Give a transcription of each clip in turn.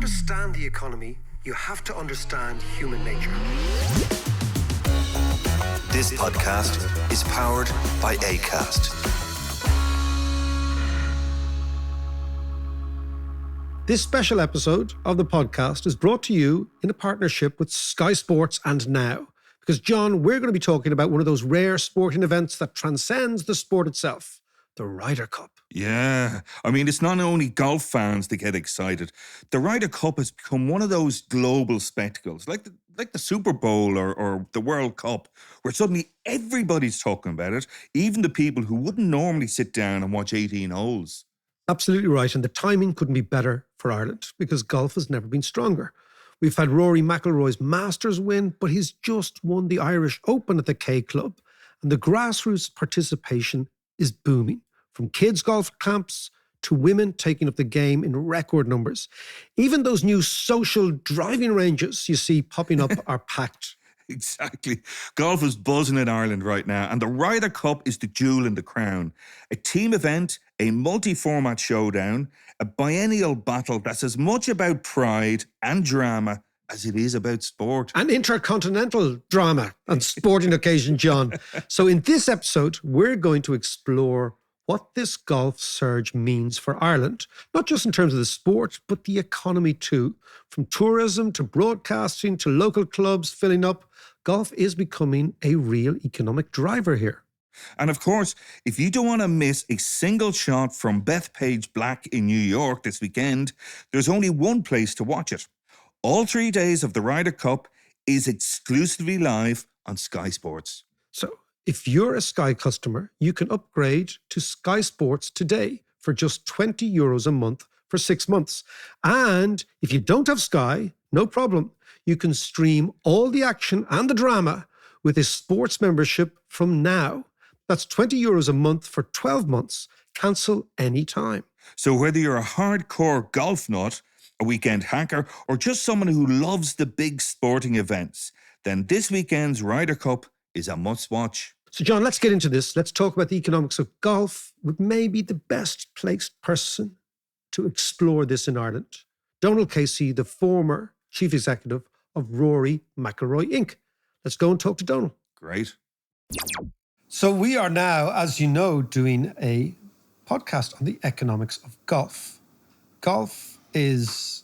understand the economy, you have to understand human nature. This podcast is powered by Acast. This special episode of the podcast is brought to you in a partnership with Sky Sports and Now. Because, John, we're going to be talking about one of those rare sporting events that transcends the sport itself, the Ryder Cup. Yeah, I mean, it's not only golf fans that get excited. The Ryder Cup has become one of those global spectacles, like the Super Bowl or the World Cup, where suddenly everybody's talking about it, even the people who wouldn't normally sit down and watch 18 holes. Absolutely right, and the timing couldn't be better for Ireland because golf has never been stronger. We've had Rory McIlroy's Masters win, but he's just won the Irish Open at the K Club, and the grassroots participation is booming, from kids' golf camps to women taking up the game in record numbers. Even those new social driving ranges you see popping up are packed. Exactly. Golf is buzzing in Ireland right now, and the Ryder Cup is the jewel in the crown. A team event, a multi-format showdown, a biennial battle that's as much about pride and drama as it is about sport. And intercontinental drama and sporting occasion, John. So in this episode, we're going to explore what this golf surge means for Ireland, not just in terms of the sport, but the economy too. From tourism to broadcasting to local clubs filling up, golf is becoming a real economic driver here. And of course, if you don't want to miss a single shot from Bethpage Black in New York this weekend, there's only one place to watch it. All 3 days of the Ryder Cup is exclusively live on Sky Sports. So if you're a Sky customer, you can upgrade to Sky Sports today for just €20 a month for 6 months. And if you don't have Sky, no problem. You can stream all the action and the drama with a sports membership from Now. That's €20 a month for 12 months. Cancel anytime. So whether you're a hardcore golf nut, a weekend hacker, or just someone who loves the big sporting events, then this weekend's Ryder Cup is a must-watch. So, John, let's get into this. Let's talk about the economics of golf with maybe the best placed person to explore this in Ireland. Donald Casey, the former chief executive of Rory McIlroy Inc. Let's go and talk to Donald. Great. So we are now, as you know, doing a podcast on the economics of golf. Golf is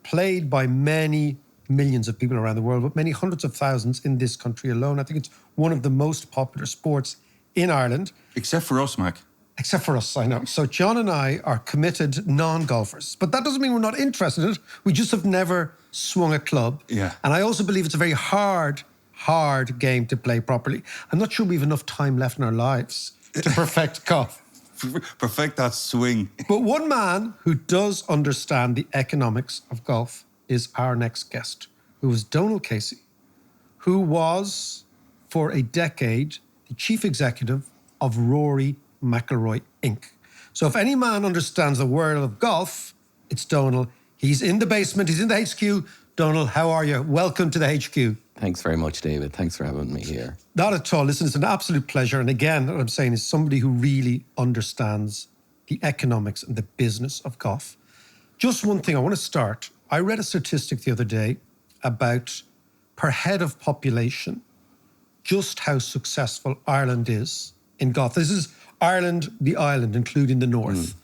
played by many millions of people around the world, but many hundreds of thousands in this country alone. I think it's one of the most popular sports in Ireland. Except for us, Mac. Except for us, I know. So John and I are committed non-golfers, but that doesn't mean we're not interested in it. We just have never swung a club. Yeah. And I also believe it's a very hard game to play properly. I'm not sure we have enough time left in our lives to perfect golf. Perfect that swing. But one man who does understand the economics of golf is our next guest, who is Donald Casey, who was, for a decade, the chief executive of Rory McIlroy Inc. So if any man understands the world of golf, it's Donald. He's in the basement. He's in the HQ. Donald, how are you? Welcome to the HQ. Thanks very much, David. Thanks for having me here. Not at all. Listen, it's an absolute pleasure. And again, what I'm saying is somebody who really understands the economics and the business of golf. Just one thing I want to start. I read a statistic the other day about, per head of population, just how successful Ireland is in golf. This is Ireland, the island, including the north,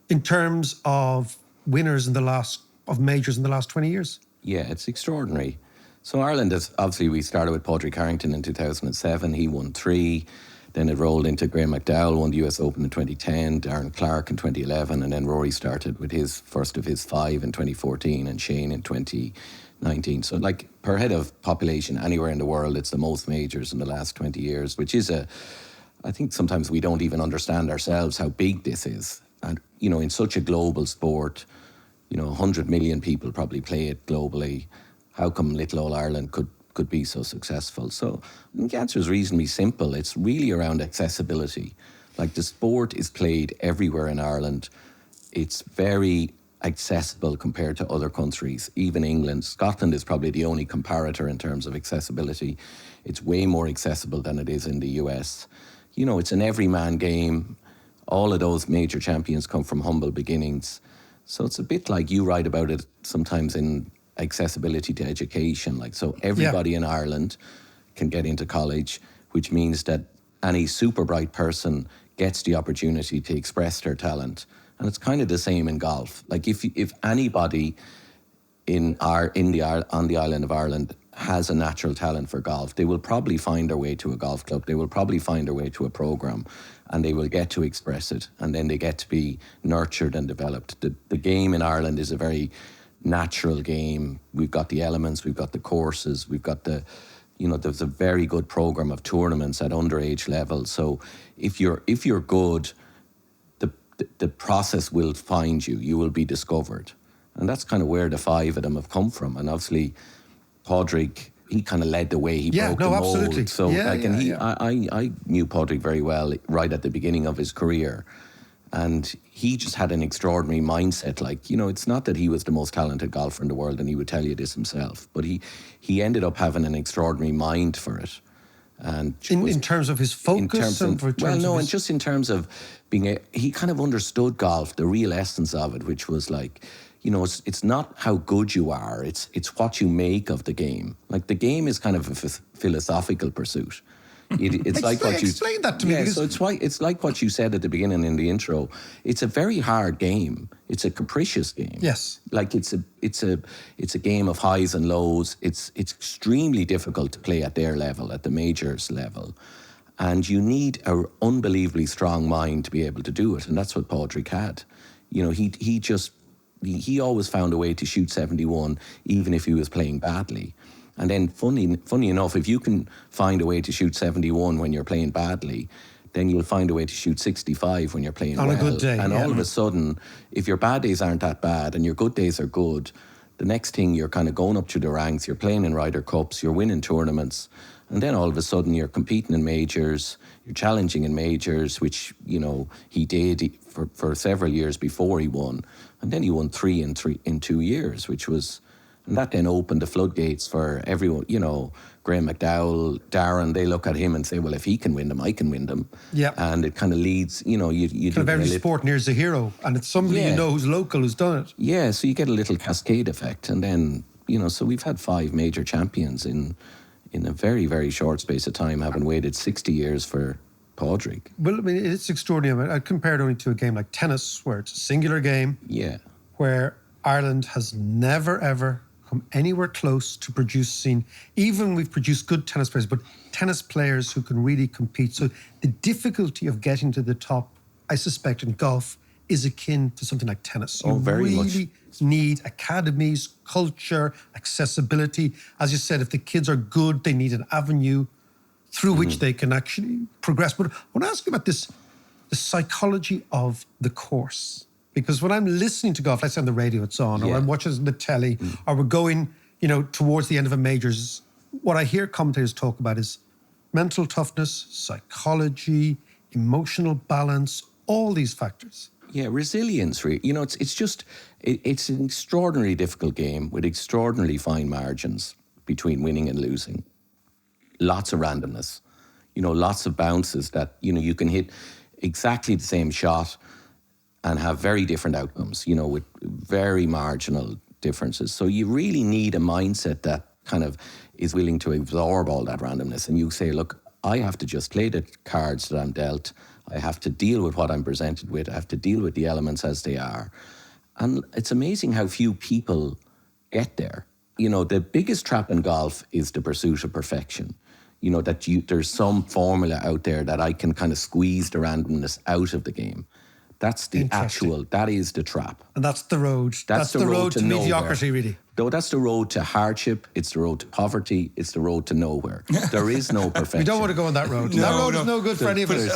in terms of winners of majors in the last 20 years. Yeah, it's extraordinary. So Ireland is, obviously we started with Padraig Harrington in 2007. He won 3. Then it rolled into Graham McDowell, won the US Open in 2010, Darren Clarke in 2011, and then Rory started with his first of his 5 in 2014 and Shane in 2019. So like per head of population anywhere in the world, it's the most majors in the last 20 years, which is I think sometimes we don't even understand ourselves how big this is. And, you know, in such a global sport, 100 million people probably play it globally. How come little old Ireland could be so successful? So I think the answer is reasonably simple. It's really around accessibility. Like the sport is played everywhere in Ireland. It's very accessible compared to other countries, even England. Scotland is probably the only comparator in terms of accessibility. It's way more accessible than it is in the US. It's an everyman game. All of those major champions come from humble beginnings. So it's a bit like you write about it sometimes in accessibility to education. Like, so everybody in Ireland can get into college, which means that any super bright person gets the opportunity to express their talent. And it's kind of the same in golf. Like if anybody on the island of Ireland has a natural talent for golf, they will probably find their way to a golf club. They will probably find their way to a program, and they will get to express it. And then they get to be nurtured and developed. The game in Ireland is a very natural game. We've got the elements, we've got the courses, we've got there's a very good program of tournaments at underage level. So if you're good, the process will find you. You will be discovered. And that's kind of where the five of them have come from. And obviously, Padraig, he kind of led the way. He broke the mold. Absolutely. So I knew Padraig very well right at the beginning of his career. And he just had an extraordinary mindset. Like, it's not that he was the most talented golfer in the world, and he would tell you this himself, but he ended up having an extraordinary mind for it. And in terms of his focus? And just in terms of he kind of understood golf, the real essence of it, which was like, it's not how good you are, it's what you make of the game. Like, the game is kind of a philosophical pursuit. It's like what you explain that to me. Yeah, so it's like what you said at the beginning in the intro. It's a very hard game. It's a capricious game. Yes, like it's a game of highs and lows. It's extremely difficult to play at their level, at the majors level, and you need an unbelievably strong mind to be able to do it. And that's what Padraig had. He always found a way to shoot 71, even if he was playing badly. And then, funny enough, if you can find a way to shoot 71 when you're playing badly, then you'll find a way to shoot 65 when you're playing well. On a good day. And all of a sudden, if your bad days aren't that bad and your good days are good, the next thing you're kind of going up through the ranks, you're playing in Ryder Cups, you're winning tournaments, and then all of a sudden you're competing in majors, you're challenging in majors, which, he did for several years before he won. And then he won three in 2 years, and that then opened the floodgates for everyone. Graham McDowell, Darren, they look at him and say, well, if he can win them, I can win them. Yeah. And it kind of leads, you kind of every sport nears a hero, and it's somebody who's local who's done it. Yeah, so you get a little cascade effect. And then, so we've had 5 major champions in a very, very short space of time, having waited 60 years for Padraig. Well, I mean, it's extraordinary. I compare it only to a game like tennis, where it's a singular game. Yeah. Where Ireland has never, ever come anywhere close to producing, even we've produced good tennis players, but tennis players who can really compete. So the difficulty of getting to the top, I suspect, in golf is akin to something like tennis. You really need academies, culture, accessibility. As you said, if the kids are good, they need an avenue through which they can actually progress. But I want to ask you about the psychology of the course. Because when I'm listening to golf, let's say on the radio it's on, or I'm watching the telly, or we're going, towards the end of a majors, what I hear commentators talk about is mental toughness, psychology, emotional balance, all these factors. Yeah, resilience. It's an extraordinarily difficult game with extraordinarily fine margins between winning and losing. Lots of randomness, lots of bounces that, you can hit exactly the same shot and have very different outcomes, with very marginal differences. So you really need a mindset that kind of is willing to absorb all that randomness. And you say, look, I have to just play the cards that I'm dealt. I have to deal with what I'm presented with. I have to deal with the elements as they are. And it's amazing how few people get there. The biggest trap in golf is the pursuit of perfection. There's some formula out there that I can kind of squeeze the randomness out of the game. That's that is the trap. And that's the road. That's the road to mediocrity, really. No, that's the road to hardship. It's the road to poverty. It's the road to nowhere. There is no perfection. We don't want to go on that road. That road is no good for any of us.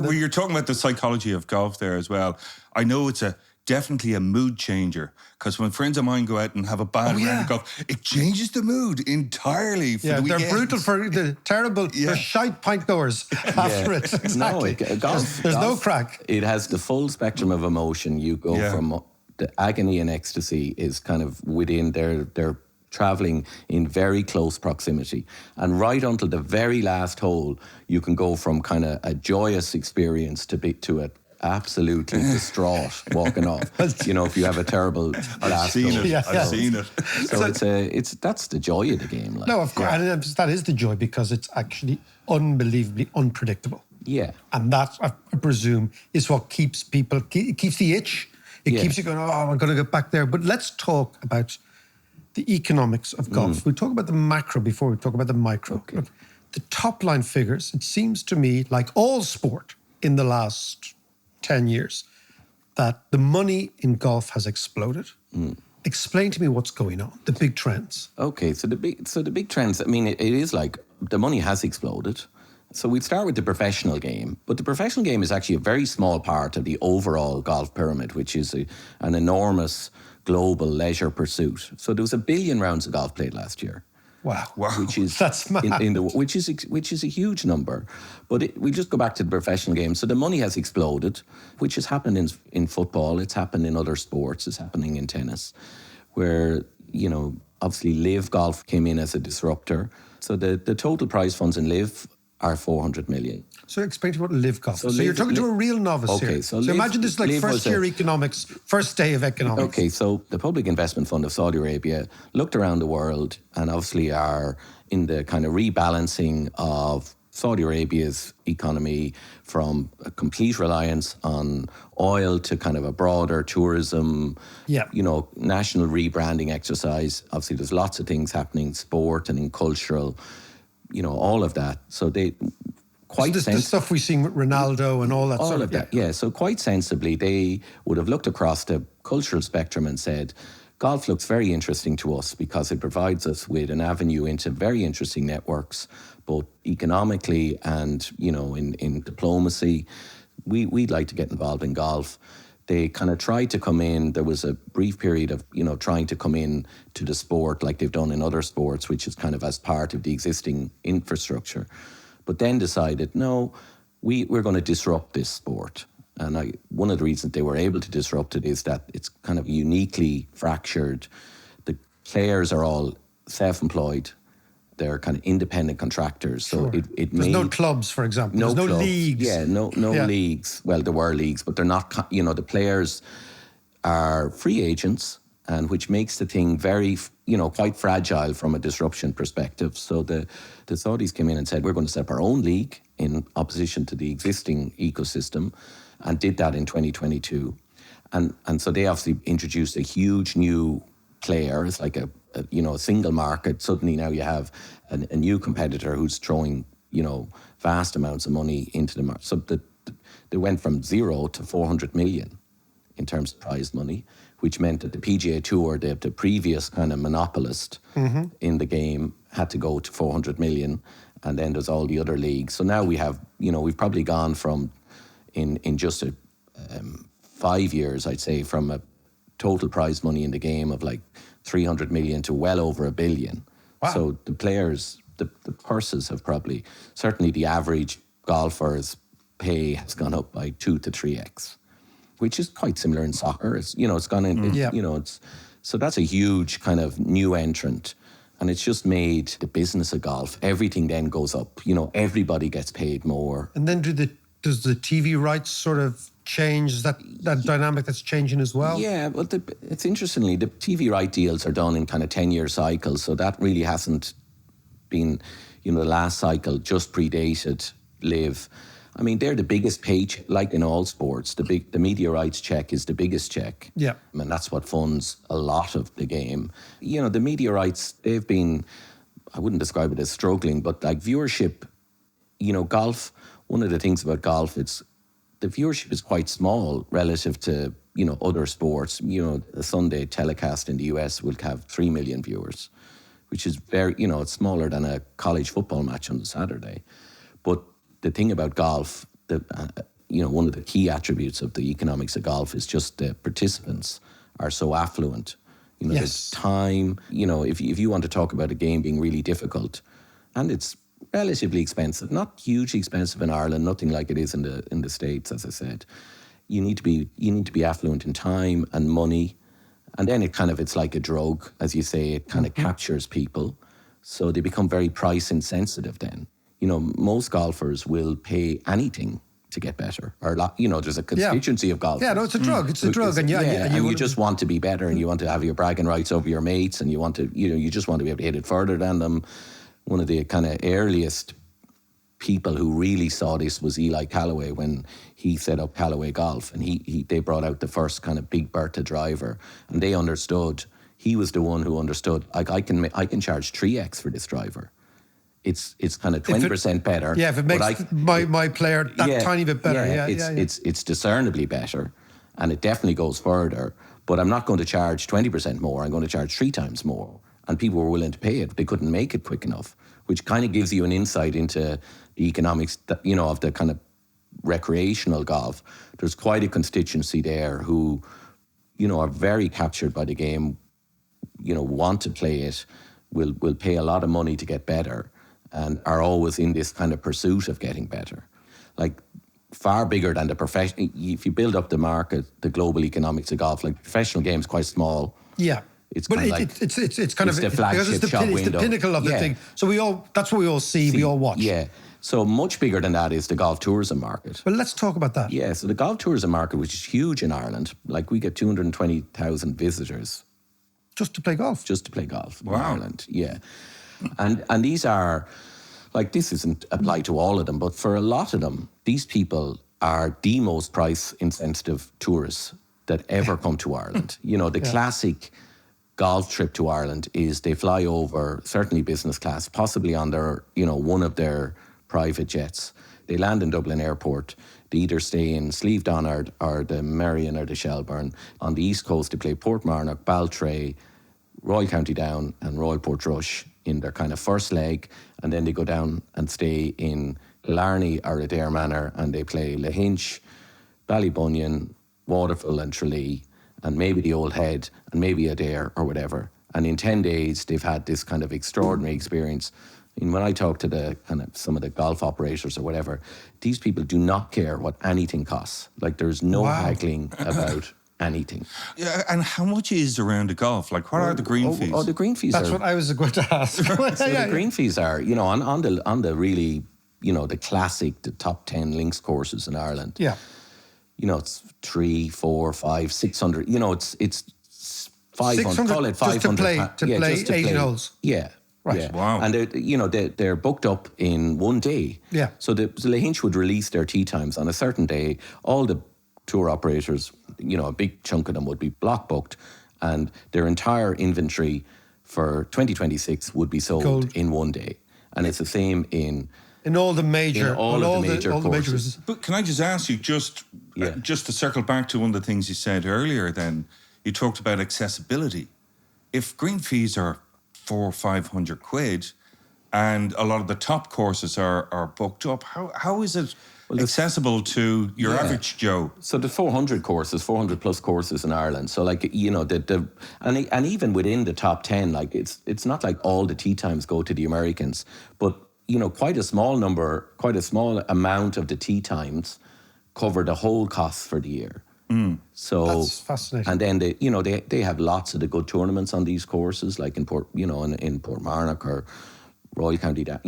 Well, you're talking about the psychology of golf there as well. I know it's definitely a mood changer, because when friends of mine go out and have a bad round of golf, it changes the mood entirely for the weekend. They're brutal for the terrible, they're shite pint goers after it. Exactly. No, golf, there's no crack. It has the full spectrum of emotion. You go from the agony and ecstasy is kind of within their traveling in very close proximity. And right until the very last hole, you can go from kind of a joyous experience to absolutely distraught walking off. If you have a terrible I've seen it. I've seen it. So that's the joy of the game. No, of course, and that is the joy because it's actually unbelievably unpredictable. Yeah, and that I presume is what keeps people. It keeps the itch. It keeps you going. Oh, I'm going to get back there. But let's talk about the economics of golf. We'll talk about the macro before we talk about the micro. Okay. Look, the top line figures. It seems to me, like all sport in the last 10 years, that the money in golf has exploded. Explain to me what's going on, the big trends. Okay, so the big trends, I mean, it is like the money has exploded. So we'd start with the professional game, but the professional game is actually a very small part of the overall golf pyramid, which is an enormous global leisure pursuit. So there was 1 billion rounds of golf played last year. Wow. Which is that's mad. Which is a huge number. But we just go back to the professional game. So the money has exploded, which has happened in football. It's happened in other sports. It's happening in tennis, where obviously Live Golf came in as a disruptor. So the total prize funds in Live are 400 million. So explain to me what Live Golf is. So you're talking to a real novice here. So imagine this is like first year economics, first day of economics. Okay, so the Public Investment Fund of Saudi Arabia looked around the world and obviously are in the kind of rebalancing of Saudi Arabia's economy from a complete reliance on oil to kind of a broader tourism, national rebranding exercise. Obviously, there's lots of things happening in sport and in cultural, all of that. So they the stuff we've seen with Ronaldo and all that all sort of that. Yeah, so quite sensibly, they would have looked across the cultural spectrum and said, golf looks very interesting to us because it provides us with an avenue into very interesting networks, both economically and, in diplomacy. We'd like to get involved in golf. They kind of tried to come in. There was a brief period of, trying to come in to the sport like they've done in other sports, which is kind of as part of the existing infrastructure. But then decided, no, we're going to disrupt this sport. And one of the reasons they were able to disrupt it is that it's kind of uniquely fractured. The players are all self-employed. They're kind of independent contractors. So There's no clubs, for example. There's no leagues. Yeah, no leagues. Well, there were leagues, but they're not, the players are free agents, and which makes the thing very, quite fragile from a disruption perspective. So the Saudis came in and said, we're going to set up our own league in opposition to the existing ecosystem, and did that in 2022. And so they obviously introduced a huge new player. It's like a single market. Suddenly now you have a new competitor who's throwing, vast amounts of money into the market. So they went from 0 to 400 million in terms of prize money, which meant that the PGA Tour, the previous kind of monopolist in the game, had to go to 400 million. And then there's all the other leagues. So now we have, we've probably gone from, in just 5 years, I'd say, from a total prize money in the game of like 300 million to well over 1 billion. Wow. So the players, the purses have probably, certainly the average golfer's pay has gone up by 2 to 3x, which is quite similar in soccer. It's, it's gone in, so that's a huge kind of new entrant. And it's just made the business of golf, everything then goes up. Everybody gets paid more. And then does the TV rights sort of change that dynamic that's changing as well? Yeah, but it's interestingly, the TV right deals are done in kind of 10-year cycles. So that really hasn't been, the last cycle just predated Live. I mean, they're the biggest page, like in all sports. The media rights check is the biggest check. Yeah. And that's what funds a lot of the game. The media rights, they've been, I wouldn't describe it as struggling, but like viewership, golf, one of the things about golf, the viewership is quite small relative to, other sports. The Sunday telecast in the US will have 3 million viewers, which is very, it's smaller than a college football match on a Saturday. But the thing about golf, one of the key attributes of the economics of golf is just the participants are so affluent. Yes. The time, if you want to talk about a game being really difficult, and it's relatively expensive, not hugely expensive in Ireland, nothing like it is in the States, as I said. You need to be affluent in time and money, and then it's like a drug, as you say. It kind of captures people, so they become very price insensitive. Then most golfers will pay anything to get better. Or, there's a constituency of golfers. Yeah, no, it's a drug. It's a drug. And you just want to be better, and you want to have your bragging rights over your mates, and you want to, you just want to be able to hit it further than them. One of the kind of earliest people who really saw this was Eli Callaway when he set up Callaway Golf, and they brought out the first kind of Big Bertha driver, and they understood. He was the one who understood. Like I can charge 3x for this driver. It's kind of 20% better. Yeah, if it makes my player that tiny bit better. It's discernibly better, and it definitely goes further. But I'm not going to charge 20% more. I'm going to charge 3 times more, and people were willing to pay it. They couldn't make it quick enough, which kind of gives you an insight into the economics, of the kind of recreational golf. There's quite a constituency there who, are very captured by the game, want to play it, will pay a lot of money to get better, and are always in this kind of pursuit of getting better. Like, far bigger than the professional. If you build up the market, the global economics of golf, like professional games, quite small. Yeah. It's but kind of it's kind of the flagship because it's the pinnacle of the thing. So that's what we all see, we all watch. Yeah. So much bigger than that is the golf tourism market. Well, let's talk about that. Yeah. So the golf tourism market, which is huge in Ireland, like we get 220,000 visitors just to play golf. In Ireland. Yeah. And these are, like, this isn't applied to all of them, but for a lot of them, these people are the most price insensitive tourists that ever come to Ireland. The classic golf trip to Ireland is they fly over, certainly business class, possibly on their, one of their private jets. They land in Dublin Airport. They either stay in Slieve Donard or the Merrion or the Shelbourne. On the East Coast, they play Portmarnock, Baltray, Royal County Down and Royal Portrush in their kind of first leg. And then they go down and stay in Killarney or Adair Manor, and they play Lahinch, Ballybunion, Waterfall and Tralee, and maybe the Old Head, and maybe Adair or whatever. And in 10 days, they've had this kind of extraordinary experience. I mean, when I talk to the kind of some of the golf operators or whatever, these people do not care what anything costs. Like, there's no haggling about anything. Yeah, and how much is around the golf? Like, what are the green fees? The green fees That's what I was going to ask. The green fees are, on the really, the classic, the top 10 links courses in Ireland. Yeah. It's 300, 400, 500, 600. It's 500. Call it 500 to play 18 holes. Yeah. Right. Yeah. Wow. And they're booked up in one day. Yeah. So the Lahinch would release their tee times on a certain day. All the tour operators, a big chunk of them would be block booked, and their entire inventory for 2026 would be sold in one day. And it's the same in all the major courses. But can I just ask you, just to circle back to one of the things you said earlier, then you talked about accessibility. If green fees are 400 or 500 quid, and a lot of the top courses are booked up, how is it accessible to your average Joe? So the 400 plus courses in Ireland. So like, and even within the top 10, like it's not like all the tee times go to the Americans, but quite a small amount of the tee times cover the whole cost for the year. So that's fascinating. And then they have lots of the good tournaments on these courses, like in Portmarnock or Royal County Down.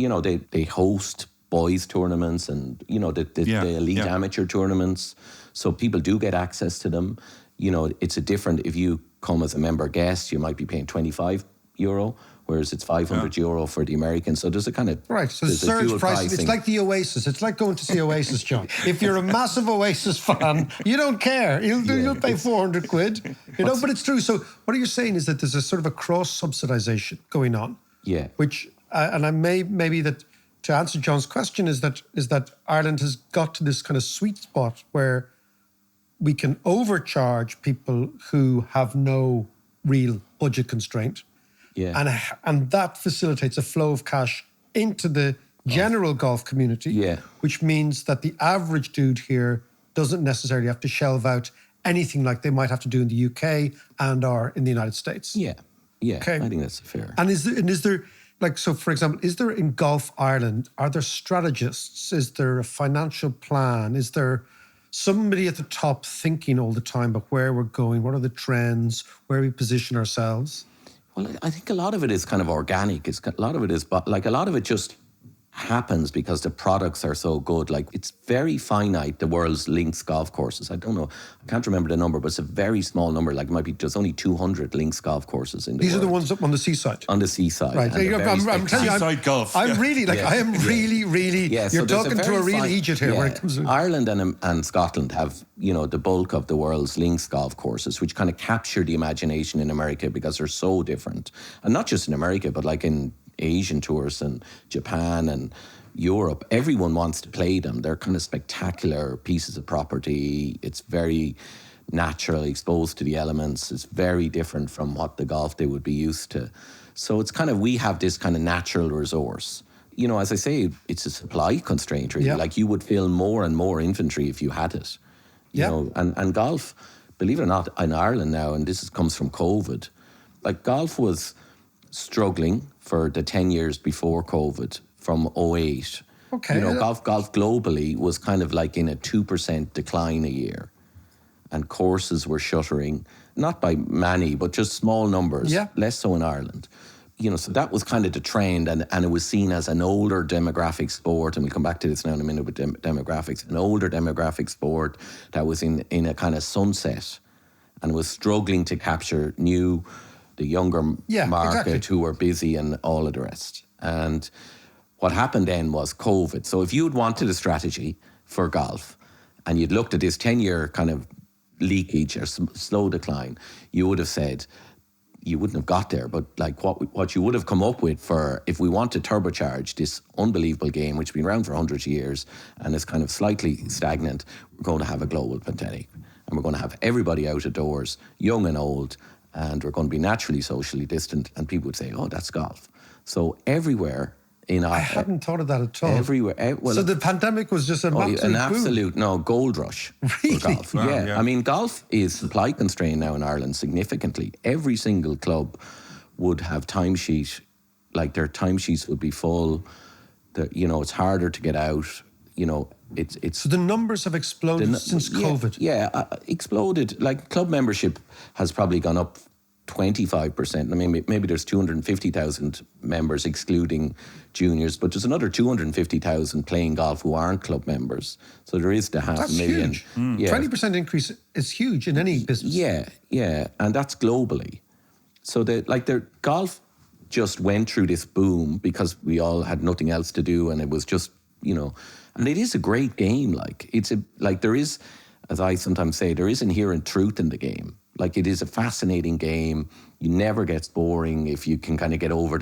They host boys tournaments and the elite amateur tournaments. So people do get access to them. It's a different. If you come as a member guest, you might be paying €25, whereas it's €500 for the Americans. So there's a kind of so surge pricing. It's like the Oasis. It's like going to see Oasis, John. If you're a massive Oasis fan, you don't care. You'll pay 400 quid. But it's true. So what you're saying is that there's a sort of a cross subsidization going on. Yeah. Which and I maybe that to answer John's question is that Ireland has got to this kind of sweet spot where we can overcharge people who have no real budget constraint. Yeah. And that facilitates a flow of cash into the general golf community, which means that the average dude here doesn't necessarily have to shelve out anything like they might have to do in the UK and or in the United States. Yeah. Okay. I think that's fair. And is there like, so for example, is there in Golf Ireland, are there strategists? Is there a financial plan? Is there somebody at the top thinking all the time about where we're going? What are the trends? Where we position ourselves? Well, I think a lot of it is kind of organic. A lot of it just happens because the products are so good. Like, it's very finite, the world's links golf courses. I don't know, I can't remember the number, but it's a very small number. Like, it might be just only 200 links golf courses in the These world. are the ones up on the seaside. On the seaside. Right. And they're very I'm telling you, Seaside golf. I'm really, like, I am really, Yeah, you're so there's talking to a very real Egypt here when it comes to... Ireland and Scotland have, you know, the bulk of the world's links golf courses, which kind of capture the imagination in America because they're so different. And not just in America, but like in Asian tours and Japan and Europe, everyone wants to play them. They're kind of spectacular pieces of property. It's very natural, exposed to the elements. It's very different from what the golf they would be used to. So it's kind of, we have this kind of natural resource. You know, as I say, it's a supply constraint, really. Yeah. Like, you would fill more and more inventory if you had it. You Yeah. know, and golf, believe it or not, in Ireland now, and this comes from COVID, like, golf was struggling for the 10 years before COVID, from 2008. Okay. You know, golf globally was kind of like in a 2% decline a year. And courses were shuttering, not by many, but just small numbers, Yeah. less so in Ireland. You know, so that was kind of the trend, and it was seen as an older demographic sport, and we'll come back to this now in a minute with demographics, an older demographic sport that was in a kind of sunset and was struggling to capture the younger market, exactly, who were busy and all of the rest. And what happened then was COVID. So if you had wanted a strategy for golf and you'd looked at this 10-year kind of leakage or slow decline, you would have said, you wouldn't have got there, but like what you would have come up with for, if we want to turbocharge this unbelievable game, which has been around for hundreds of years and is kind of slightly stagnant, we're going to have a global pandemic. And we're going to have everybody out of doors, young and old, and we're going to be naturally socially distant. And people would say, oh, that's golf. So everywhere in I hadn't thought of that at all. Everywhere. So the pandemic was just an absolute boom. Gold rush Really? for golf. Wow, yeah. I mean, golf is supply constrained now in Ireland significantly. Every single club would have timesheet, like their timesheets would be full. You know, it's harder to get out. You know, it's. So the numbers have exploded since COVID. Yeah, exploded. Like, club membership has probably gone up 25%. I mean, maybe there's 250,000 members excluding juniors, but there's another 250,000 playing golf who aren't club members. So there is the 500,000. Huge. Yeah. 20% increase is huge in any business. Yeah, and that's globally. So golf just went through this boom because we all had nothing else to do, and it was just, you know, and it is a great game. There is, as I sometimes say, there is inherent truth in the game. Like, it is a fascinating game. You never gets boring if you can kind of get over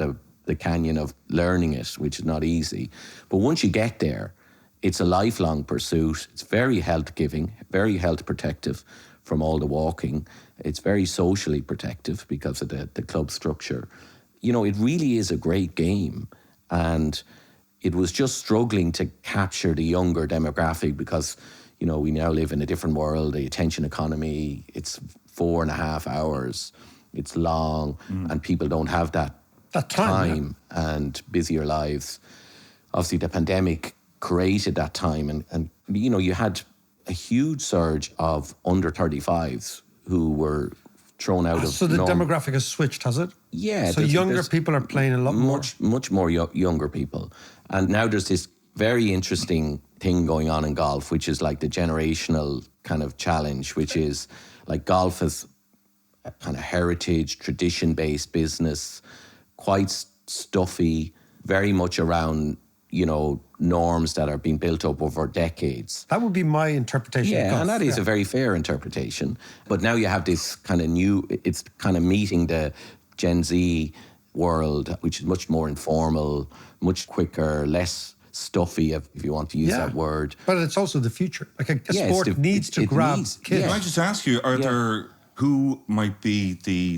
the canyon of learning it, which is not easy. But once you get there, it's a lifelong pursuit. It's very health-giving, very health protective from all the walking. It's very socially protective because of the club structure. You know, it really is a great game. And it was just struggling to capture the younger demographic because, you know, we now live in a different world, the attention economy. It's 4.5 hours. It's long, and people don't have that time and busier lives. Obviously, the pandemic created that time, and you know, you had a huge surge of under 35s who were thrown out of. So the demographic has switched, has it? Yeah. So younger people are playing a lot more. Much more younger people, and now there's this very interesting thing going on in golf, which is like the generational kind of challenge, which is like golf is a kind of heritage, tradition-based business, quite stuffy, very much around, you know, norms that are being built up over decades. That would be my interpretation of golf. And that is a very fair interpretation. But now you have this kind of it's kind of meeting the Gen Z world, which is much more informal, much quicker, less stuffy, if you want to use that word. But it's also the future. Like a sport needs to grab kids. Can I just ask you, who might be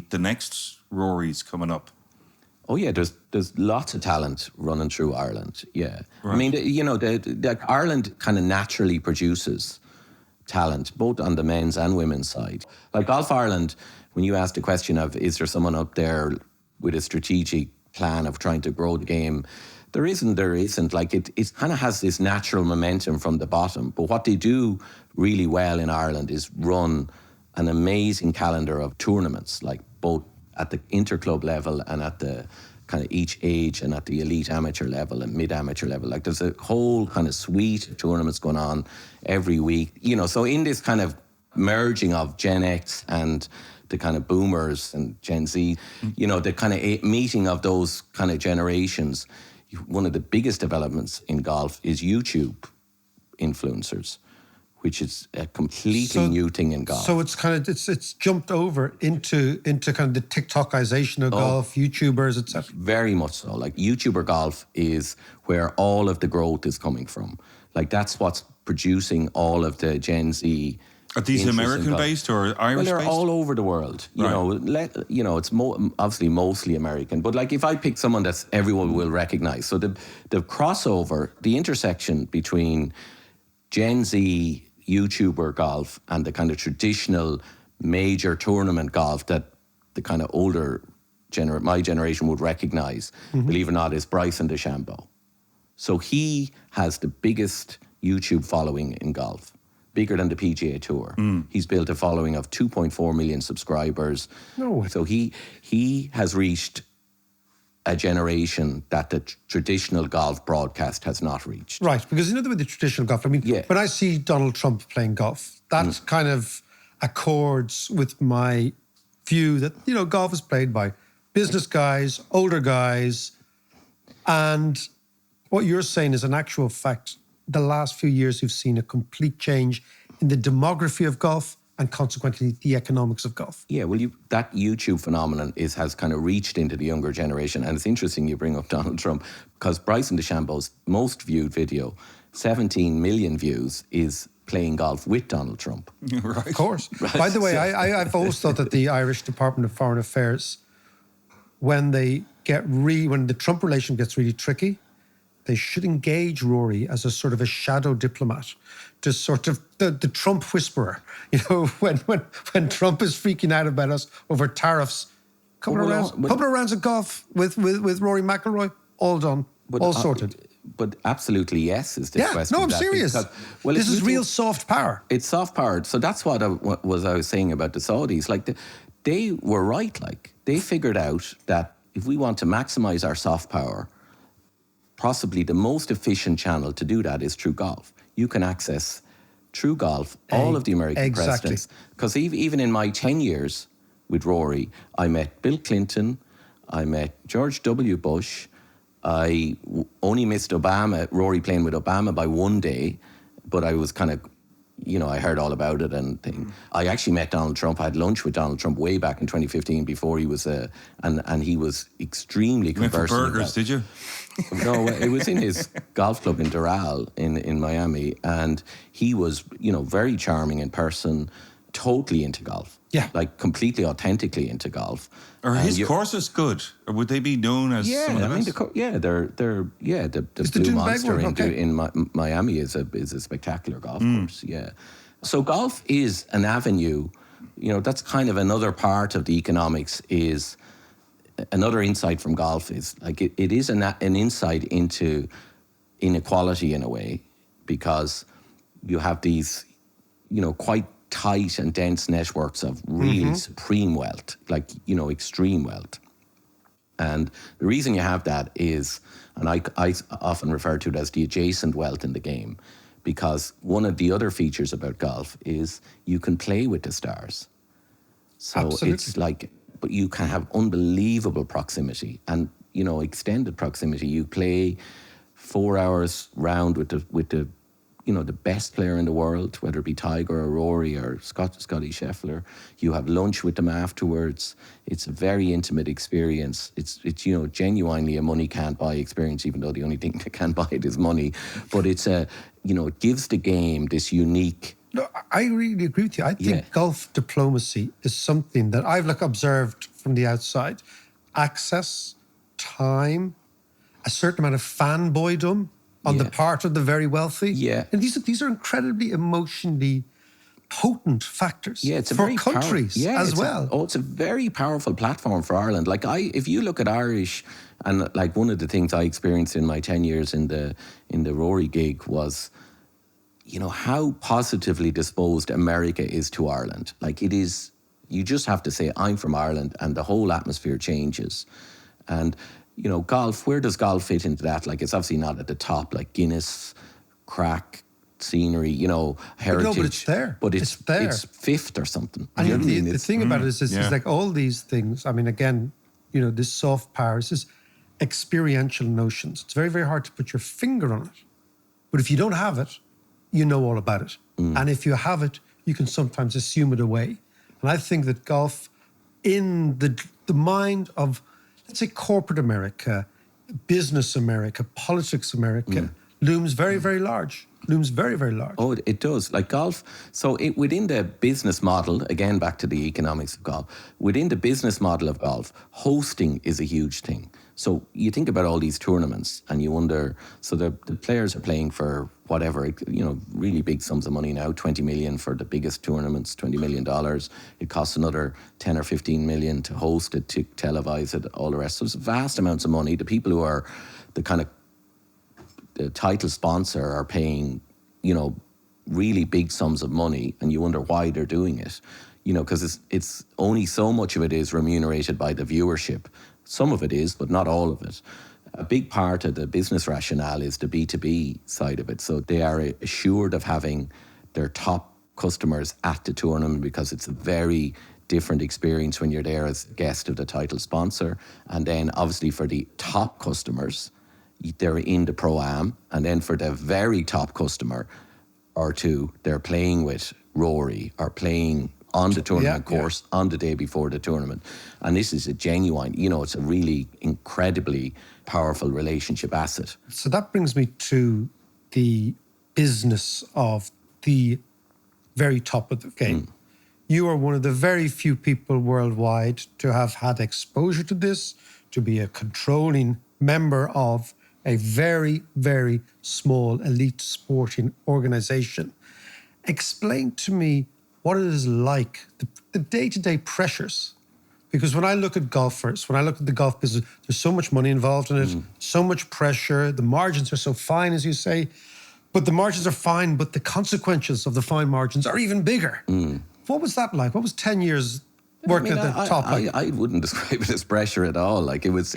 the next Rorys coming up? Oh yeah, there's lots of talent running through Ireland. Yeah, right. I mean, you know, Ireland kind of naturally produces talent, both on the men's and women's side. Like Golf Ireland, when you asked the question of is there someone up there with a strategic plan of trying to grow the game, there isn't. Like it kind of has this natural momentum from the bottom. But what they do really well in Ireland is run an amazing calendar of tournaments, like both at the interclub level and at the kind of each age and at the elite amateur level and mid-amateur level. Like there's a whole kind of suite of tournaments going on every week. So in this kind of merging of Gen X and the kind of boomers and Gen Z, the kind of meeting of those kind of generations, one of the biggest developments in golf is YouTube influencers, which is a completely new thing in golf. So it's kind of it's jumped over into kind of the TikTokization of golf, YouTubers, etc. Very much so. Like YouTuber golf is where all of the growth is coming from. Like that's what's producing all of the Gen Z. Are these American-based or Irish-based? Well, they're all over the world. It's obviously mostly American. But like if I pick someone that everyone will recognize, so the crossover, the intersection between Gen Z YouTuber golf and the kind of traditional major tournament golf that the kind of older my generation would recognize, believe it or not, is Bryson DeChambeau. So he has the biggest YouTube following in golf, bigger than the PGA Tour. He's built a following of 2.4 million subscribers. No way. So he has reached a generation that the traditional golf broadcast has not reached. Right, because the way the traditional golf, when I see Donald Trump playing golf, that kind of accords with my view that, golf is played by business guys, older guys, and what you're saying is, in actual fact, the last few years you've seen a complete change in the demography of golf and consequently the economics of golf. Yeah, well, that YouTube phenomenon has kind of reached into the younger generation. And it's interesting you bring up Donald Trump, because Bryson DeChambeau's most viewed video, 17 million views, is playing golf with Donald Trump. Right. Of course. Right. By the way, I've always thought that the Irish Department of Foreign Affairs, when the Trump relation gets really tricky, they should engage Rory as a sort of a shadow diplomat, to sort of the Trump whisperer. When Trump is freaking out about us over tariffs, couple of rounds of golf with Rory McIlroy, all done, all sorted. But absolutely yes is the question. No, I'm serious. Because, this is real soft power. It's soft power. So that's what I was saying about the Saudis. Like they were right. Like they figured out that if we want to maximize our soft power, possibly the most efficient channel to do that is through golf. You can access through golf all of the American presidents. Because even in my 10 years with Rory, I met Bill Clinton, I met George W. Bush, I only missed Obama, Rory playing with Obama by one day, but I was kind of, I heard all about it and thing. I actually met Donald Trump. I had lunch with Donald Trump way back in 2015 before he was and he was extremely conversant. You went for burgers, did you? No, it was in his golf club in Doral in Miami, and he was, very charming in person, totally into golf. Yeah, like completely authentically into golf. Are his courses good, or would they be known as some of the best? The Blue Monster in Miami is a spectacular golf course. Yeah, so golf is an avenue. That's kind of another part of the economics. Is another insight from golf is like it is an insight into inequality in a way, because you have these quite tight and dense networks of really supreme wealth, like, extreme wealth. And the reason you have that is, and I often refer to it as the adjacent wealth in the game, because one of the other features about golf is you can play with the stars. So Absolutely. It's like, but you can have unbelievable proximity and, extended proximity. You play 4 hours round with the the best player in the world, whether it be Tiger or Rory or Scotty Scheffler. You have lunch with them afterwards. It's a very intimate experience. It's genuinely a money can't buy experience, even though the only thing that can buy it is money. But it's it gives the game this unique. No, I really agree with you. I think golf diplomacy is something that I've observed from the outside. Access, time, a certain amount of fanboydom on the part of the very wealthy. Yeah. And these are incredibly emotionally potent factors for countries as well. It's a very powerful platform for Ireland. Like if you look at Irish, and like one of the things I experienced in my 10 years in the Rory gig was, how positively disposed America is to Ireland. Like it is, you just have to say, I'm from Ireland, and the whole atmosphere changes. And you know, golf, where does golf fit into that? Like, it's obviously not at the top, like Guinness, crack, scenery, you know, heritage. But it's there. But it's there. It's fifth or something. And You know what I mean? the thing about it is, yeah. like all these things, I mean, again, you know, this soft power, this is experiential notions. It's very, very hard to put your finger on it. But if you don't have it, you know all about it. And if you have it, you can sometimes assume it away. And I think that golf, in the mind of, let's say, corporate America, business America, politics America, looms very, very large. Looms very, very large. Oh, it does. Like golf. So within the business model, again, back to the economics of golf, within the business model of golf, hosting is a huge thing. So you think about all these tournaments and you wonder, so the players are playing for whatever, you know, really big sums of money now, 20 million for the biggest tournaments, $20 million. It costs another 10 or 15 million to host it, to televise it, all the rest. So it's vast amounts of money. The people who are the kind of the title sponsor are paying, you know, really big sums of money, and you wonder why they're doing it. You know, because it's only so much of it is remunerated by the viewership. Some of it is, but not all of it. A big part of the business rationale is the B2B side of it. So they are assured of having their top customers at the tournament, because it's a very different experience when you're there as a guest of the title sponsor. And then obviously for the top customers, they're in the Pro-Am. And then for the very top customer or two, they're playing with Rory or playing on the tournament course on the day before the tournament. And this is a genuine, you know, it's a really incredibly powerful relationship asset. So that brings me to the business of the very top of the game. You are one of the very few people worldwide to have had exposure to this, to be a controlling member of a very, very small elite sporting organization. Explain to me what it is like, the day-to-day pressures. Because when I look at golfers, when I look at the golf business, there's so much money involved in it, so much pressure, the margins are so fine, as you say, but the margins are fine, but the consequences of the fine margins are even bigger. What was that like? What was 10 years working at the top like? I wouldn't describe it as pressure at all. Like it was,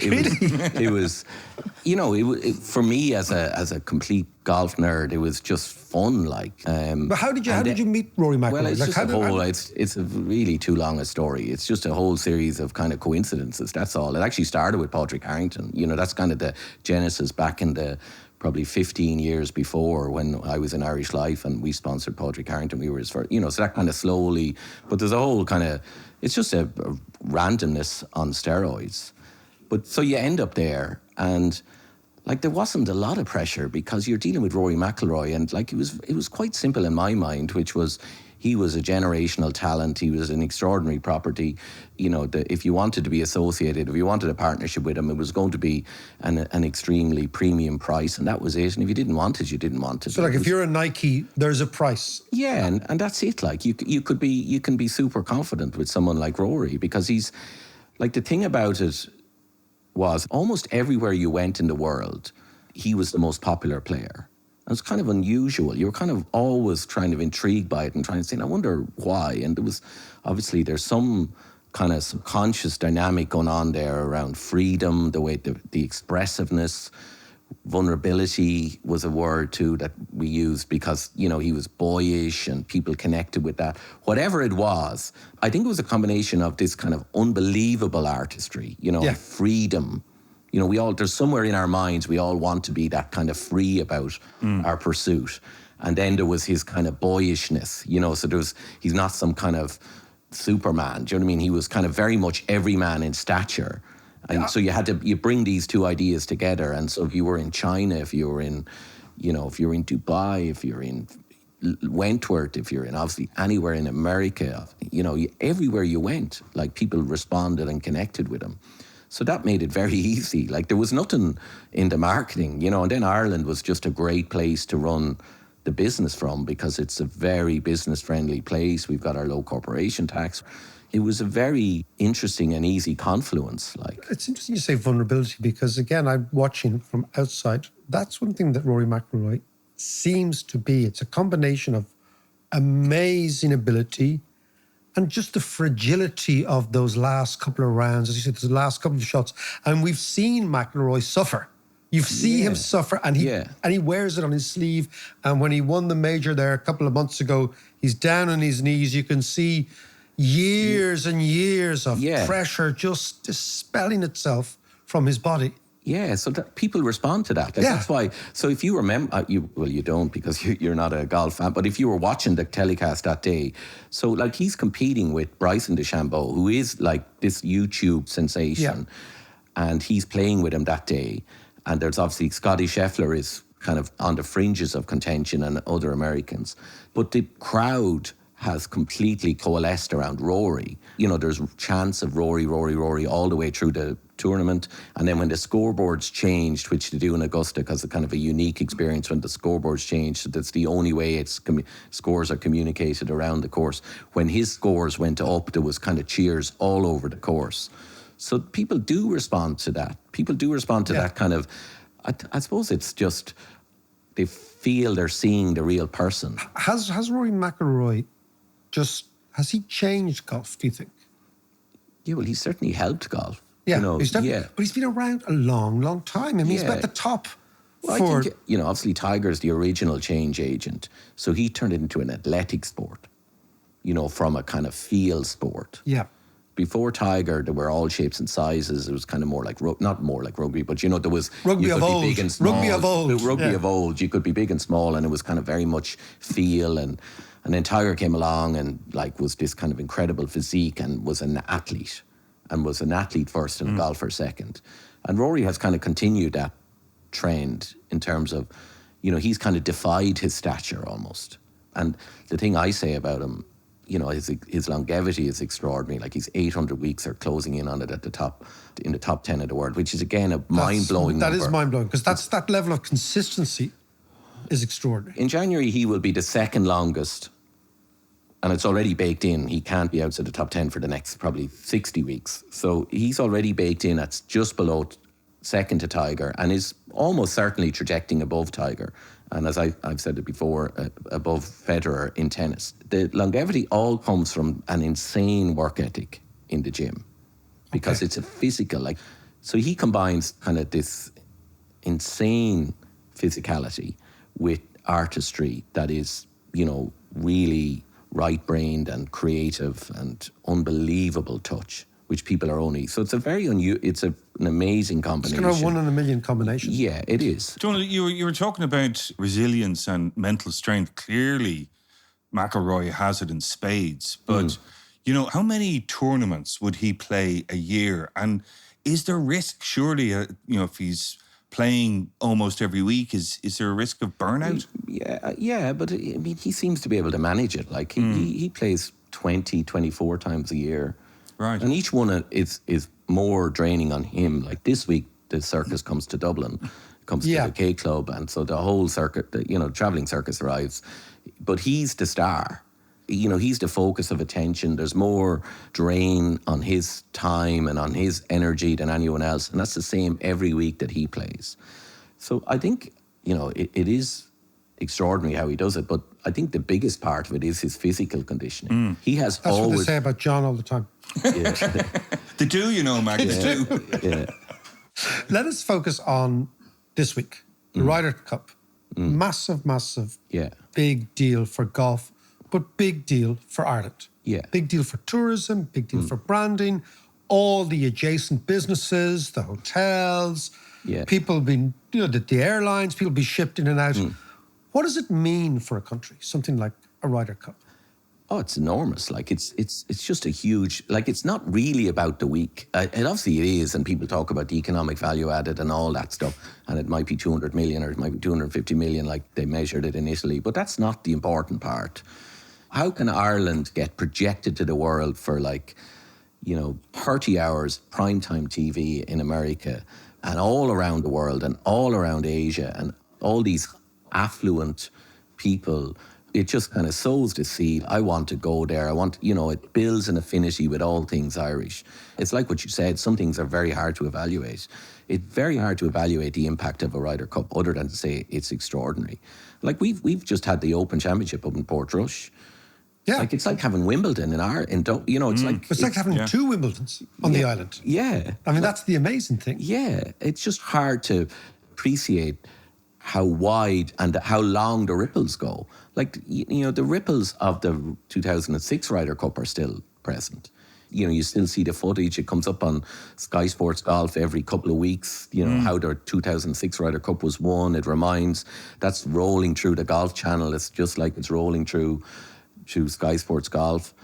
you know, for me as a complete golf nerd, it was just fun. Like, But how did you meet Rory McIlroy? well, it's Like, just a whole. It's a really too long a story. It's just a whole series of kind of coincidences. That's all. It actually started with Padraig Harrington. You know, that's kind of the genesis back in the probably 15 years before, when I was in Irish Life and we sponsored Padraig Harrington. We were his first, you know, so that kind of slowly, but there's a whole kind of, it's just a randomness on steroids. But so you end up there, and like there wasn't a lot of pressure because you're dealing with Rory McIlroy, and like it was quite simple in my mind, which was he was a generational talent. He was an extraordinary property. You know, if you wanted to be associated, if you wanted a partnership with him, it was going to be an extremely premium price, and that was it. And if you didn't want it, you didn't want it. So like if you're a Nike, there's a price. Yeah, and that's it. Like you can be super confident with someone like Rory, because he's like, the thing about it was almost everywhere you went in the world, he was the most popular player. And it's kind of unusual. You were kind of always kind of intrigued by it and trying to say, I wonder why. And there was, obviously, there's some kind of subconscious dynamic going on there around freedom, the way the expressiveness, vulnerability was a word too that we used because, you know, he was boyish and people connected with that. Whatever it was, I think it was a combination of this kind of unbelievable artistry, you know, freedom. You know, there's somewhere in our minds, we all want to be that kind of free about our pursuit. And then there was his kind of boyishness, you know, so he's not some kind of Superman, do you know what I mean? He was kind of very much every man in stature. And so you bring these two ideas together. And so if you were in China, if you were in, you know, if you're in Dubai, if you're in Wentworth, if you're in obviously anywhere in America, you know, everywhere you went, like people responded and connected with him. So that made it very easy. Like there was nothing in the marketing, you know, and then Ireland was just a great place to run the business from because it's a very business-friendly place. We've got our low corporation tax. It was a very interesting and easy confluence. Like, it's interesting you say vulnerability because, again, I'm watching from outside. That's one thing that Rory McIlroy seems to be. It's a combination of amazing ability And just the fragility of those last couple of rounds, as you said, the last couple of shots. And we've seen McIlroy suffer. You see him suffer, and he wears it on his sleeve. And when he won the major there a couple of months ago, he's down on his knees. You can see years and years of pressure just dispelling itself from his body. Yeah, so that people respond to that. Like, that's why. So if you remember, you don't because you're not a golf fan, but if you were watching the telecast that day, so like he's competing with Bryson DeChambeau, who is like this YouTube sensation, and he's playing with him that day. And there's obviously Scotty Scheffler is kind of on the fringes of contention and other Americans. But the crowd has completely coalesced around Rory. You know, there's chants of Rory all the way through the tournament. And then when the scoreboards changed, which they do in Augusta, because it's kind of a unique experience when the scoreboards change, so that's the only way scores are communicated around the course. When his scores went up, there was kind of cheers all over the course. So people do respond to that. People do respond to that kind of, I suppose it's just, they feel they're seeing the real person. Has Rory McIlroy has he changed golf, do you think? Yeah, well, he's certainly helped golf. Yeah, you know, but he's been around a long, long time. I mean, he's been at the top. Well, I think, you know, obviously Tiger's the original change agent. So he turned it into an athletic sport, you know, from a kind of field sport. Yeah. Before Tiger, there were all shapes and sizes. It was kind of more like, not more like rugby, but, you know, there was... Rugby of old. Big and small. Rugby of old. Rugby of old. You could be big and small, and it was kind of very much feel. And then Tiger came along and, like, was this kind of incredible physique and was an athlete. And was an athlete first and a golfer second. And Rory has kind of continued that trend in terms of, you know, he's kind of defied his stature almost. And the thing I say about him, you know, his longevity is extraordinary. Like he's 800 weeks or closing in on it at the top, in the top 10 of the world, which is again a mind-blowing number. That is mind-blowing because that level of consistency is extraordinary. In January, he will be the second longest, and it's already baked in. He can't be outside the top 10 for the next probably 60 weeks. So he's already baked in at just below second to Tiger and is almost certainly trajecting above Tiger. And as I've said it before, above Federer in tennis. The longevity all comes from an insane work ethic in the gym because it's a physical, like, so he combines kind of this insane physicality with artistry that is, you know, really right-brained and creative and unbelievable touch, which people are only... So it's a very it's an amazing combination. It's kind of one in a million combination. Yeah, it is. Donald, you were talking about resilience and mental strength. Clearly, McIlroy has it in spades. But, you know, how many tournaments would he play a year? And is there risk, surely, you know, if he's playing almost every week, is there a risk of burnout? Yeah, but I mean, he seems to be able to manage it. Like, he plays 20, 24 times a year. Right. And each one is more draining on him. Like this week, the circus comes to Dublin, comes to the K Club, and so the whole circuit, travelling circus arrives. But he's the star. You know, he's the focus of attention. There's more drain on his time and on his energy than anyone else. And that's the same every week that he plays. So I think, you know, it is extraordinary how he does it. But I think the biggest part of it is his physical conditioning. He has That's always... what they say about John all the time. Yeah. They do, you know, Maggie, they do. Yeah. Let us focus on this week, the Ryder Cup. Massive, big deal for golf, but big deal for Ireland. Yeah. Big deal for tourism, big deal for branding, all the adjacent businesses, the hotels, people being, you know, the airlines, people be shipped in and out. What does it mean for a country, something like a Ryder Cup? Oh, it's enormous. Like it's just a huge, like it's not really about the week. And obviously it is, and people talk about the economic value added and all that stuff. And it might be 200 million or it might be 250 million like they measured it in Italy. But that's not the important part. How can Ireland get projected to the world for 30 hours primetime TV in America and all around the world and all around Asia and all these affluent people? It just kind of sows the seed. I want to go there. It builds an affinity with all things Irish. It's like what you said, some things are very hard to evaluate. It's very hard to evaluate the impact of a Ryder Cup other than to say it's extraordinary. Like we've just had the Open Championship up in Portrush. Yeah. Like, it's like having Wimbledon it's like... It's like having two Wimbledons on the island. Yeah. I mean, that's the amazing thing. Yeah. It's just hard to appreciate how wide and how long the ripples go. Like, the ripples of the 2006 Ryder Cup are still present. You still see the footage. It comes up on Sky Sports Golf every couple of weeks, how their 2006 Ryder Cup was won. It reminds, that's rolling through the Golf Channel. It's just like it's rolling through Sky Sports Golf.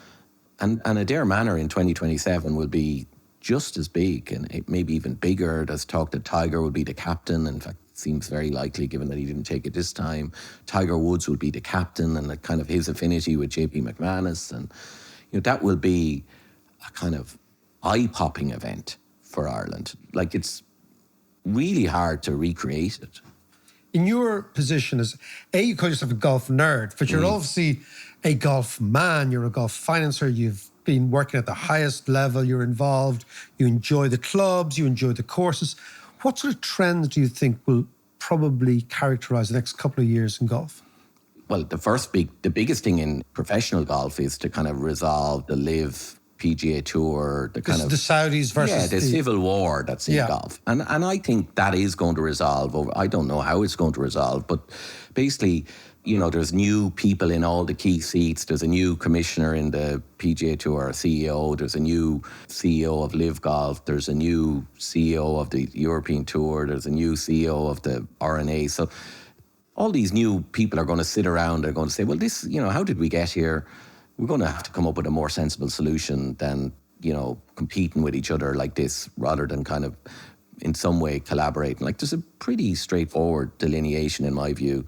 And Adair Manor in 2027 will be just as big and maybe even bigger. There's talk that Tiger will be the captain. In fact, it seems very likely given that he didn't take it this time. Tiger Woods will be the captain, and kind of his affinity with JP McManus. And that will be a kind of eye-popping event for Ireland. Like, it's really hard to recreate it. In your position as, you call yourself a golf nerd, but you're obviously a golf man, you're a golf financer, you've been working at the highest level, you're involved, you enjoy the clubs, you enjoy the courses. What sort of trends do you think will probably characterise the next couple of years in golf? Well, the biggest thing in professional golf is to kind of resolve the LIV PGA Tour, the Saudis versus the civil war that's in golf. And I think that is going to resolve over, I don't know how it's going to resolve, but basically, there's new people in all the key seats. There's a new commissioner in the PGA Tour, CEO. There's a new CEO of LIV Golf. There's a new CEO of the European Tour. There's a new CEO of the RNA. So all these new people are going to sit around. They're going to say, well, this, how did we get here? We're going to have to come up with a more sensible solution than, competing with each other like this, rather than kind of in some way collaborating. Like, there's a pretty straightforward delineation in my view.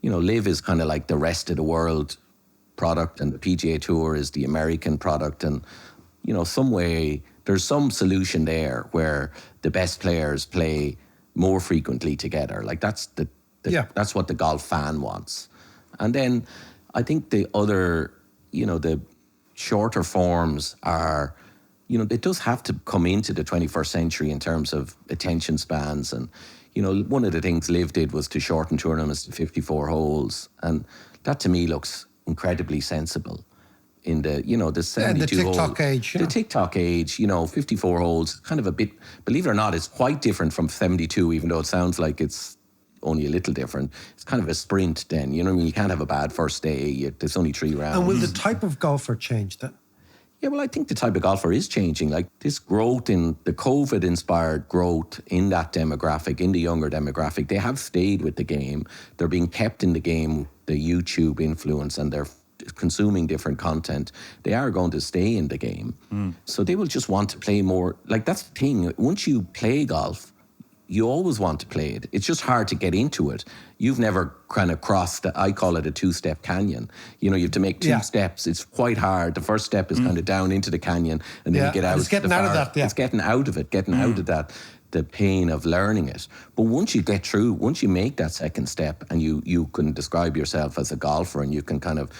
LIV is kind of like the rest of the world product, and the PGA Tour is the American product. And, some way, there's some solution there where the best players play more frequently together. Like, that's that's what the golf fan wants. And then I think the other, the shorter forms are, it does have to come into the 21st century in terms of attention spans. And, one of the things LIV did was to shorten tournaments to 54 holes. And that to me looks incredibly sensible in the, the 72 the TikTok age. The TikTok age, 54 holes, kind of a bit, believe it or not, it's quite different from 72, even though it sounds like it's only a little different. It's kind of a sprint then, you can't have a bad first day. There's only 3 rounds. And will the type of golfer change then? Yeah, well, I think the type of golfer is changing. Like, this growth in the COVID-inspired growth in that demographic, in the younger demographic, they have stayed with the game. They're being kept in the game, the YouTube influence, and they're consuming different content. They are going to stay in the game. So they will just want to play more. Like, that's the thing. Once you play golf, you always want to play it. It's just hard to get into it. You've never kind of crossed, I call it a 2-step canyon. You have to make 2 steps. It's quite hard. The first step is kind of down into the canyon, and then you get out. It's getting out of that. It's getting out of it, out of that, the pain of learning it. But once you get through, once you make that second step, and you can describe yourself as a golfer, and you can kind of...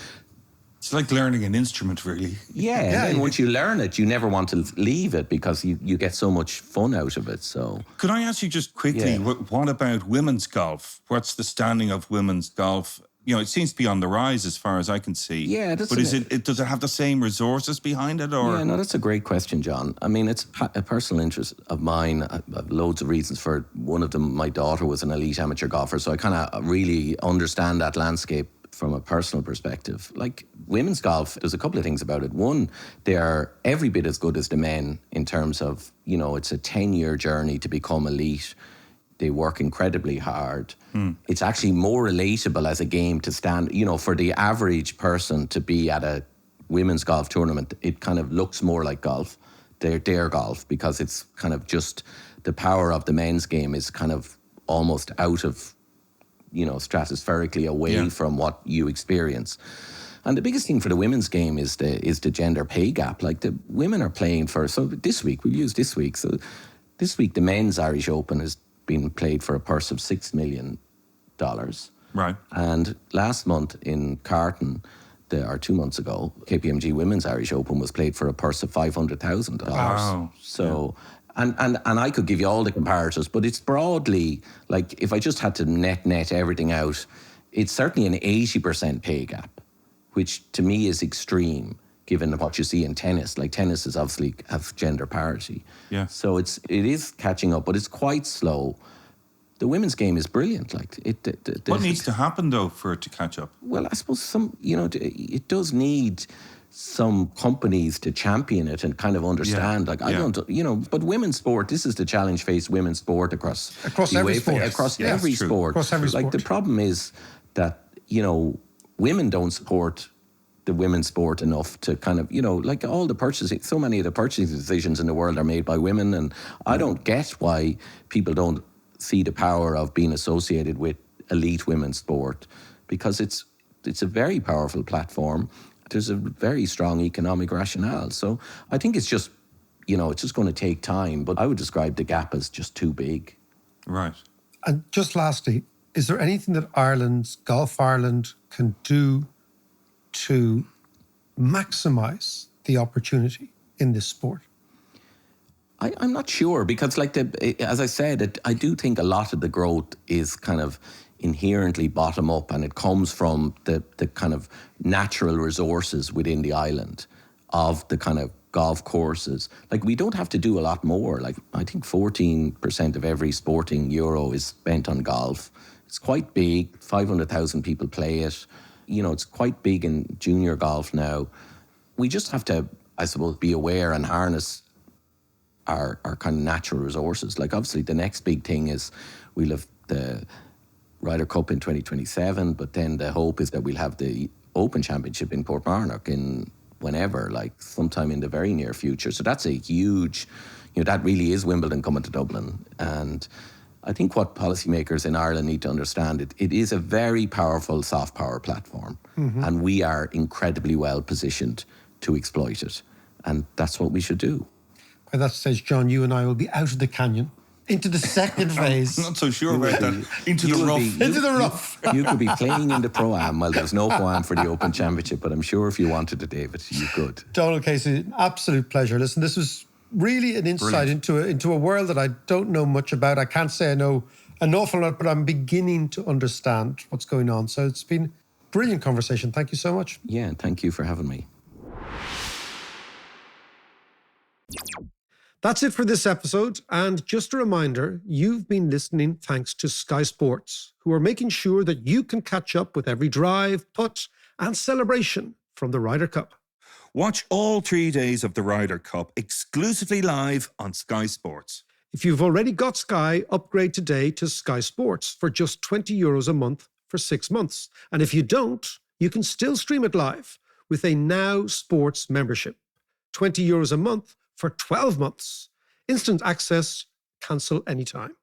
It's like learning an instrument, really. Yeah, and then once you learn it, you never want to leave it because you get so much fun out of it. So, could I ask you just quickly, what about women's golf? What's the standing of women's golf? It seems to be on the rise as far as I can see. Yeah, but does it have the same resources behind it? Or? Yeah, no, that's a great question, John. I mean, it's a personal interest of mine. I have loads of reasons for it. One of them, my daughter was an elite amateur golfer, so I kind of really understand that landscape from a personal perspective. Like, women's golf, there's a couple of things about it. One, they are every bit as good as the men in terms of, it's a 10-year journey to become elite. They work incredibly hard. It's actually more relatable as a game to stand, for the average person to be at a women's golf tournament. It kind of looks more like golf, their golf, because it's kind of just the power of the men's game is kind of almost out of, stratospherically away from what you experience. And the biggest thing for the women's game is the gender pay gap. Like, the women are playing for, so this week, we'll use this week. So this week, the men's Irish Open has been played for a purse of $6 million. Right. And last month in Carton, or 2 months ago, KPMG Women's Irish Open was played for a purse of $500,000. Wow. So... Yeah. And I could give you all the comparators, but it's broadly, like, if I just had to net everything out, it's certainly an 80% pay gap, which to me is extreme, given what you see in tennis. Like tennis is obviously have gender parity. Yeah. So it is catching up, but it's quite slow. The women's game is brilliant. Like What needs to happen though for it to catch up? Well, I suppose it does need some companies to champion it and kind of understand. Like I don't, but women's sport. This is the challenge faced women's sport across every sport. Across Yes, every true. sport. Across every like sport. the problem is that women don't support the women's sport enough to kind of, like all the purchasing, so many of the purchasing decisions in the world are made by women. And I don't get why people don't see the power of being associated with elite women's sport, because it's a very powerful platform. There's a very strong economic rationale. So I think it's just, it's just going to take time. But I would describe the gap as just too big. Right. And just lastly, is there anything that Golf Ireland can do to maximize the opportunity in this sport? I'm not sure, because as I said, I do think a lot of the growth is kind of inherently bottom up, and it comes from the kind of natural resources within the island of the kind of golf courses. Like, we don't have to do a lot more. Like, I think 14% of every sporting euro is spent on golf. It's quite big. 500,000 people play it. It's quite big in junior golf now. We just have to, I suppose, be aware and harness our kind of natural resources. Like, obviously, the next big thing is we'll have the Ryder Cup in 2027, but then the hope is that we'll have the Open Championship in Portmarnock in whenever, like sometime in the very near future. So that's a huge, that really is Wimbledon coming to Dublin. And I think what policymakers in Ireland need to understand, it is a very powerful soft power platform, and we are incredibly well positioned to exploit it. And that's what we should do. By that stage, John, you and I will be out of the canyon into the second phase. I'm not so sure about that. Into the rough. You could be playing in the Pro-Am. Well, there's no Pro-Am for the Open Championship, but I'm sure if you wanted it, David, you could. Donald Casey, an absolute pleasure. Listen, this was really an insight into a world that I don't know much about. I can't say I know an awful lot, but I'm beginning to understand what's going on. So it's been a brilliant conversation. Thank you so much. Yeah, thank you for having me. That's it for this episode. And just a reminder, you've been listening thanks to Sky Sports, who are making sure that you can catch up with every drive, putt, and celebration from the Ryder Cup. Watch all 3 days of the Ryder Cup exclusively live on Sky Sports. If you've already got Sky, upgrade today to Sky Sports for just €20 a month for 6 months. And if you don't, you can still stream it live with a Now Sports membership. €20 a month for 12 months. Instant access, cancel anytime.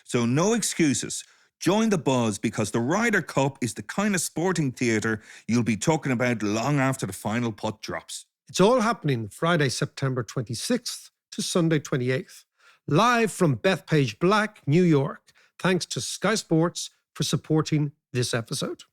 So no excuses. Join the buzz, because the Ryder Cup is the kind of sporting theatre you'll be talking about long after the final putt drops. It's all happening Friday, September 26th to Sunday 28th. Live from Bethpage Black, New York. Thanks to Sky Sports for supporting this episode.